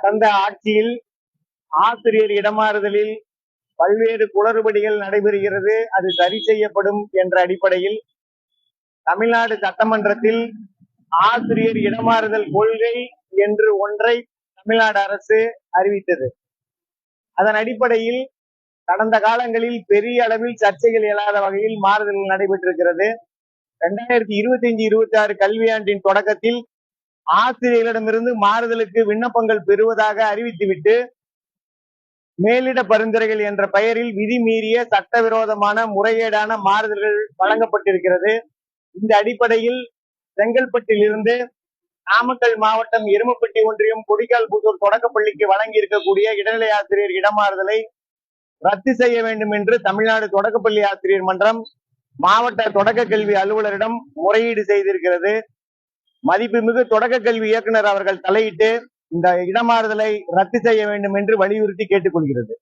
கடந்த ஆட்சியில் ஆசிரியர் இடமாறுதலில் பல்வேறு குளறுபடிகள் நடைபெறுகிறது, அது சரி செய்யப்படும் என்ற அடிப்படையில் தமிழ்நாடு சட்டமன்றத்தில் ஆசிரியர் இடமாறுதல் கொள்கை என்று ஒன்றை தமிழ்நாடு அரசு அறிவித்தது. அதன் அடிப்படையில் கடந்த காலங்களில் பெரிய அளவில் சர்ச்சைகள் எழாத வகையில் மாறுதல்கள் நடைபெற்றிருக்கிறது. 2025-26 கல்வியாண்டின் தொடக்கத்தில் ஆசிரியர்களிடமிருந்து மாறுதலுக்கு விண்ணப்பங்கள் பெறுவதாக அறிவித்துவிட்டு மேலிட பரிந்துரைகள் என்ற பெயரில் விதி மீறிய சட்டவிரோதமான முறைகேடான மாறுதல்கள் வழங்கப்பட்டிருக்கிறது. இந்த அடிப்படையில் செங்கல்பட்டில் இருந்து நாமக்கல் மாவட்டம் எருமப்பட்டி ஒன்றியம் கொடிக்கால்புத்தூர் தொடக்கப்பள்ளிக்கு வழங்கி இருக்கக்கூடிய இடைநிலை ஆசிரியர் இடமாறுதலை ரத்து செய்ய வேண்டும் என்று தமிழ்நாடு தொடக்கப்பள்ளி ஆசிரியர் மன்றம் மாவட்ட தொடக்க கல்வி அலுவலரிடம் முறையீடு செய்திருக்கிறது. மதிப்புமிகு தொடக்க கல்வி இயக்குனர் அவர்கள் தலையிட்டு இந்த இடமாறுதலை ரத்து செய்ய வேண்டும் என்று வலியுறுத்தி கேட்டுக்கொள்கிறது.